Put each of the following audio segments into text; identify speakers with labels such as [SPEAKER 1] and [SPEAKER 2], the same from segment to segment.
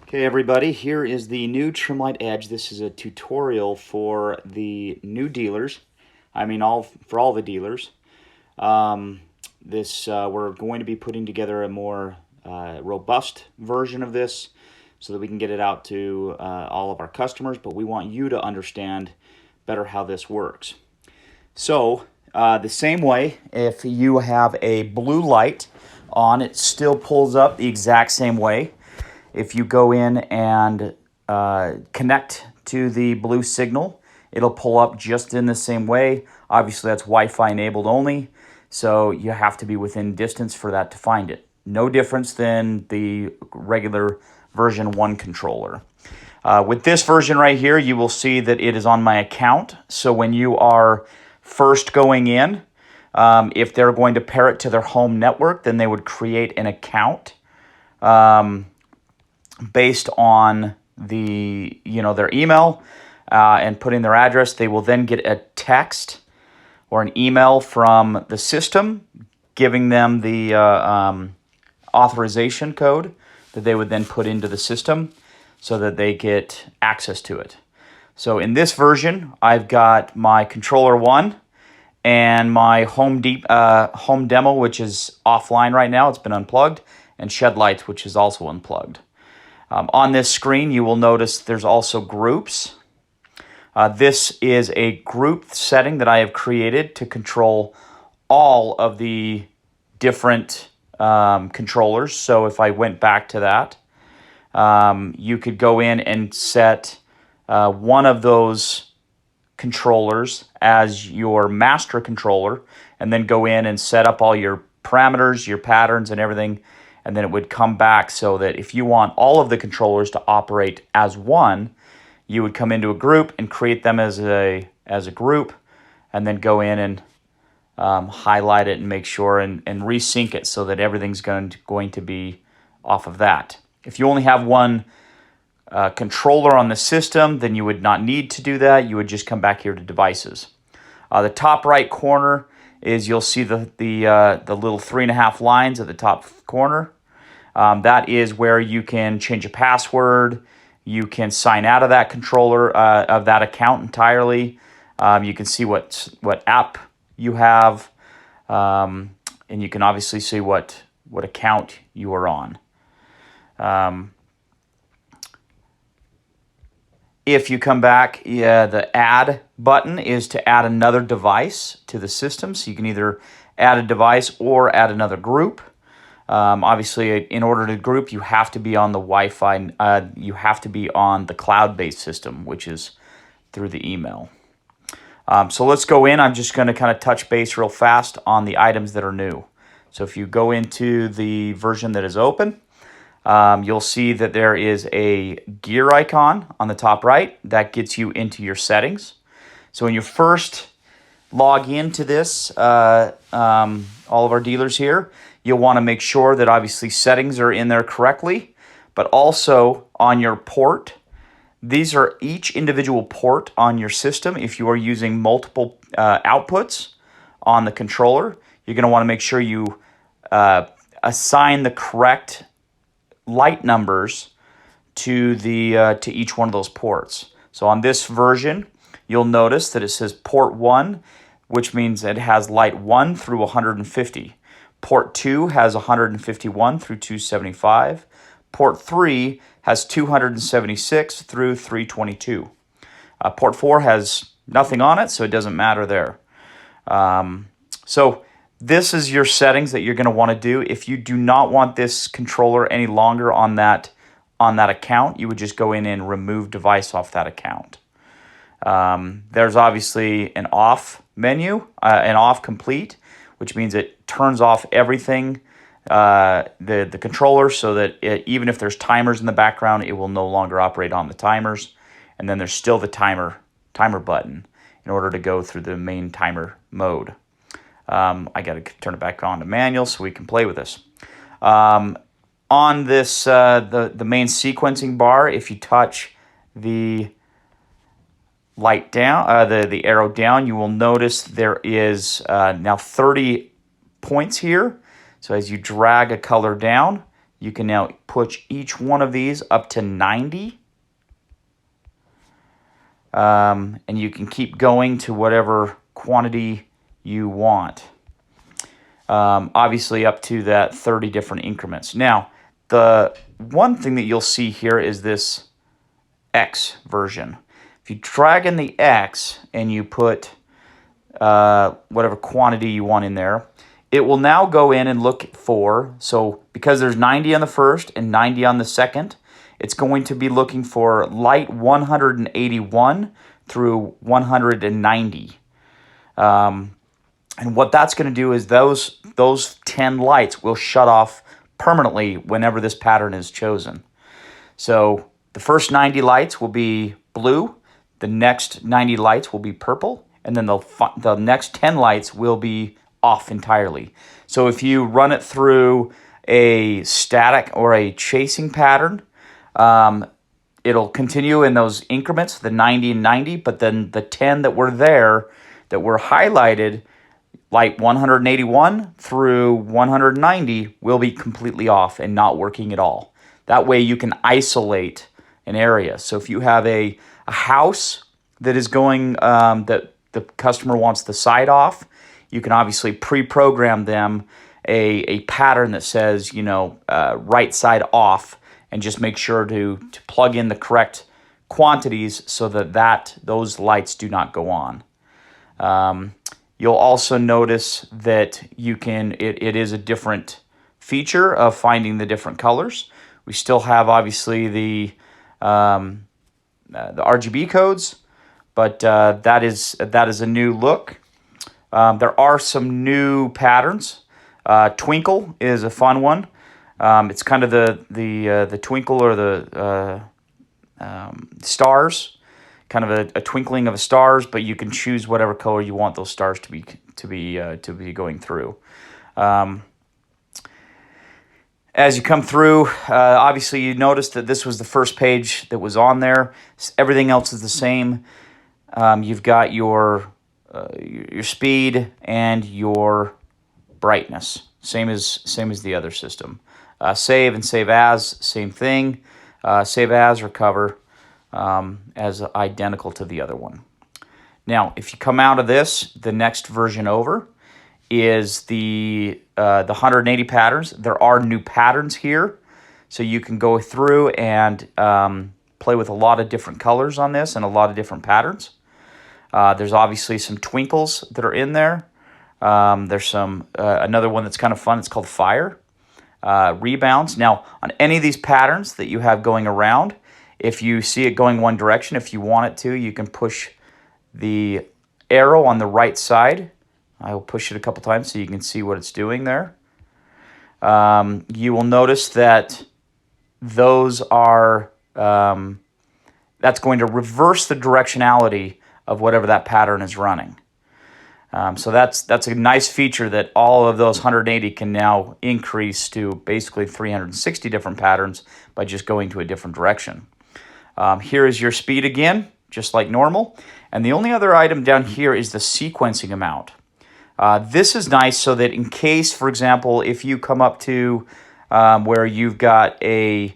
[SPEAKER 1] Okay everybody, here is the new Trimlight Edge. This is a tutorial for the new dealers. For all the dealers. We're going to be putting together a more robust version of this so that we can get it out to all of our customers, but we want you to understand better how this works. So the same way, if you have a blue light on, it still pulls up the exact same way. If you go in and connect to the blue signal, it'll pull up just in the same way. Obviously, that's Wi-Fi enabled only, so you have to be within distance for that to find it. No difference than the regular version 1 controller. With this version right here, you will see that it is on my account. So when you are first going in, if they're going to pair it to their home network, then they would create an account. Based on their email and put in their address. They will then get a text or an email from the system giving them the authorization code that they would then put into the system so that they get access to it. So in this version, I've got my controller 1 and my home demo, which is offline right now. It's been unplugged, and shed lights, which is also unplugged. On this screen, you will notice there's also groups. This is a group setting that I have created to control all of the different controllers. So if I went back to that, you could go in and set one of those controllers as your master controller, and then go in and set up all your parameters, your patterns, and everything. And then it would come back so that if you want all of the controllers to operate as one, you would come into a group and create them as a group, and then go in and highlight it and make sure and resync it so that everything's going to be off of that. If you only have one controller on the system, then you would not need to do that. You would just come back here to devices. The top right corner is, you'll see the little 3.5 lines at the top corner. That is where you can change a password. You can sign out of that controller, of that account entirely. You can see what app you have, and you can obviously see what account you are on. If you come back, the add button is to add another device to the system. So you can either add a device or add another group. Obviously, in order to group, you have to be on the Wi-Fi. You have to be on the cloud-based system, which is through the email. So let's go in. I'm just going to kind of touch base real fast on the items that are new. So if you go into the version that is open, you'll see that there is a gear icon on the top right that gets you into your settings. So when you first log into this, all of our dealers here, you'll want to make sure that obviously settings are in there correctly, but also on your port. These are each individual port on your system. If you are using multiple outputs on the controller, you're going to want to make sure you assign the correct light numbers to each one of those ports. So on this version, you'll notice that it says port 1, which means it has light 1 through 150. Port 2 has 151 through 275. Port 3 has 276 through 322. Port 4 has nothing on it, so it doesn't matter there. So this is your settings that you're going to want to do. If you do not want this controller any longer on that account, you would just go in and remove device off that account. There's obviously an off menu, an off complete, which means it turns off everything, the controller, so that even if there's timers in the background, it will no longer operate on the timers. And then there's still the timer button in order to go through the main timer mode. I got to turn it back on to manual so we can play with this. On this, the main sequencing bar, if you touch the light down, the arrow down, you will notice there is now 30 points here. So as you drag a color down, You can now push each one of these up to 90. And you can keep going to whatever quantity you want. Obviously up to that 30 different increments. Now, the one thing that you'll see here is this X version. If you drag in the X and you put whatever quantity you want in there, it will now go in and look for, so because there's 90 on the first and 90 on the second, it's going to be looking for light 181 through 190. And what that's going to do is those 10 lights will shut off permanently whenever this pattern is chosen. So the first 90 lights will be blue, the next 90 lights will be purple, and then the next 10 lights will be off entirely. So if you run it through a static or a chasing pattern, it'll continue in those increments, the 90 and 90, but then the 10 that were there, that were highlighted, light 181 through 190, will be completely off and not working at all. That way you can isolate an area. So if you have a house that is going, that the customer wants the side off, you can obviously pre-program them a pattern that says, right side off, and just make sure to plug in the correct quantities so that those lights do not go on. You'll also notice that it is a different feature of finding the different colors. We still have obviously the RGB codes, but that is a new look. There are some new patterns. Twinkle is a fun one. It's kind of the twinkle or the stars, kind of a twinkling of stars, but you can choose whatever color you want those stars to be going through. As you come through, obviously you notice that this was the first page that was on there. Everything else is the same. You've got your speed and your brightness, same as the other system. Save and save as, same thing. Save as or cover as identical to the other one. Now, if you come out of this, the next version over is the 180 patterns. There are new patterns here, so you can go through and play with a lot of different colors on this and a lot of different patterns. There's obviously some twinkles that are in there. There's some another one that's kind of fun. It's called fire. Rebounds. Now, on any of these patterns that you have going around, if you see it going one direction, if you want it to, you can push the arrow on the right side. I will push it a couple times so you can see what it's doing there. You will notice that those are that's going to reverse the directionality of whatever that pattern is running. So that's a nice feature that all of those 180 can now increase to basically 360 different patterns by just going to a different direction. Here is your speed again, just like normal. And the only other item down here is the sequencing amount. This is nice so that in case, for example, if you come up to where you've got an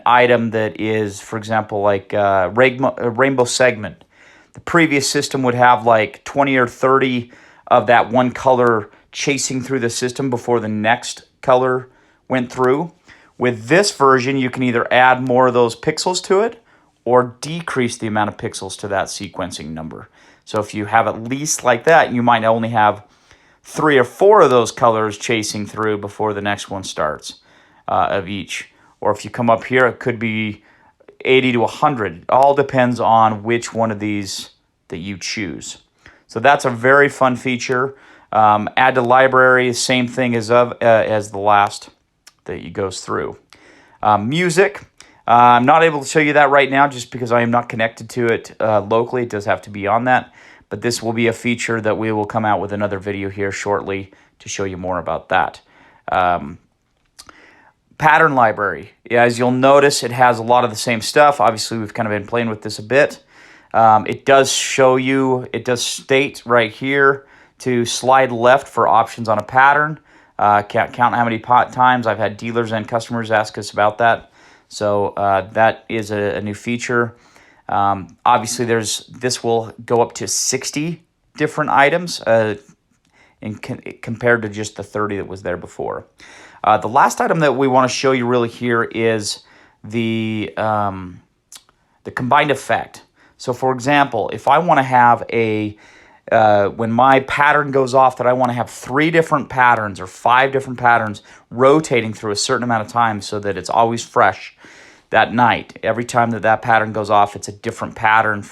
[SPEAKER 1] item that is, for example, like a rainbow segment, the previous system would have like 20 or 30 of that one color chasing through the system before the next color went through. With this version, you can either add more of those pixels to it or decrease the amount of pixels to that sequencing number. So if you have at least like that, you might only have 3 or 4 of those colors chasing through before the next one starts of each. Or if you come up here, it could be 80 to 100. It all depends on which one of these that you choose. So that's a very fun feature. Add to library, same thing as the last that goes through. Music, I'm not able to show you that right now just because I am not connected to it locally. It does have to be on that. But this will be a feature that we will come out with another video here shortly to show you more about that. Pattern library. As you'll notice, it has a lot of the same stuff. Obviously, we've kind of been playing with this a bit. It does show you, it does state right here to slide left for options on a pattern. count how many times. I've had dealers and customers ask us about that. So that is a new feature. Obviously, this will go up to 60 different items compared to just the 30 that was there before. The last item that we want to show you really here is the combined effect. So for example, if I want to have when my pattern goes off, that I want to have 3 different patterns or 5 different patterns rotating through a certain amount of time so that it's always fresh that night. Every time that pattern goes off, it's a different pattern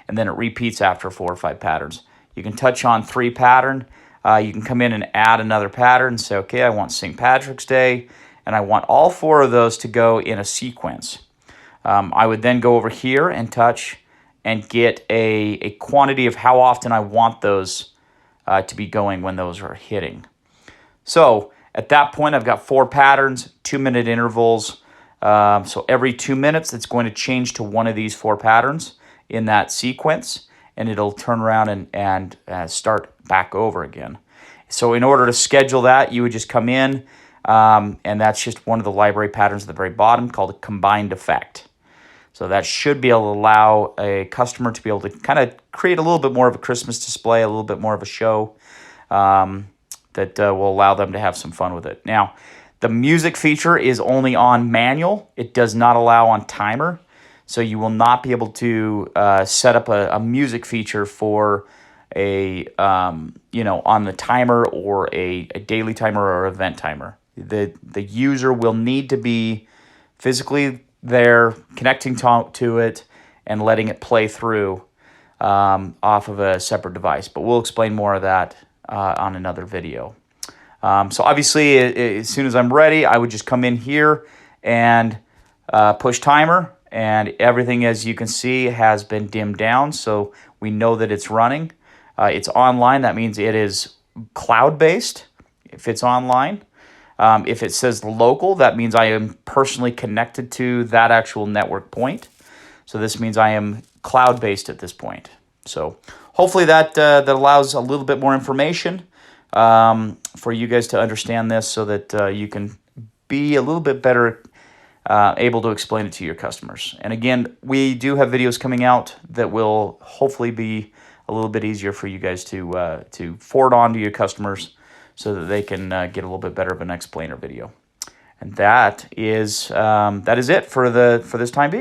[SPEAKER 1] and then it repeats after 4 or 5 patterns. You can touch on 3 pattern. You can come in and add another pattern and say, okay, I want St. Patrick's Day, and I want all 4 of those to go in a sequence. I would then go over here and touch and get a quantity of how often I want those to be going when those are hitting. So at that point, I've got 4 patterns, 2-minute intervals. So every 2 minutes, it's going to change to one of these 4 patterns in that sequence, and it'll turn around and start back over again. So in order to schedule that, you would just come in, and that's just one of the library patterns at the very bottom called a combined effect. So that should be able to allow a customer to be able to kind of create a little bit more of a Christmas display, a little bit more of a show that will allow them to have some fun with it. Now, the music feature is only on manual. It does not allow on timer. So you will not be able to set up a music feature for on the timer or a daily timer or event timer. The user will need to be physically there, connecting to it, and letting it play through off of a separate device. But we'll explain more of that on another video. So obviously, as soon as I'm ready, I would just come in here and push timer, and everything, as you can see, has been dimmed down, so we know that it's running. It's online. That means it is cloud-based if it's online. If it says local, that means I am personally connected to that actual network point. So this means I am cloud-based at this point. So hopefully that allows a little bit more information for you guys to understand this, so that you can be a little bit better able to explain it to your customers. And again, we do have videos coming out that will hopefully be a little bit easier for you guys to forward on to your customers, so that they can get a little bit better of an explainer video. And that is it for this time being.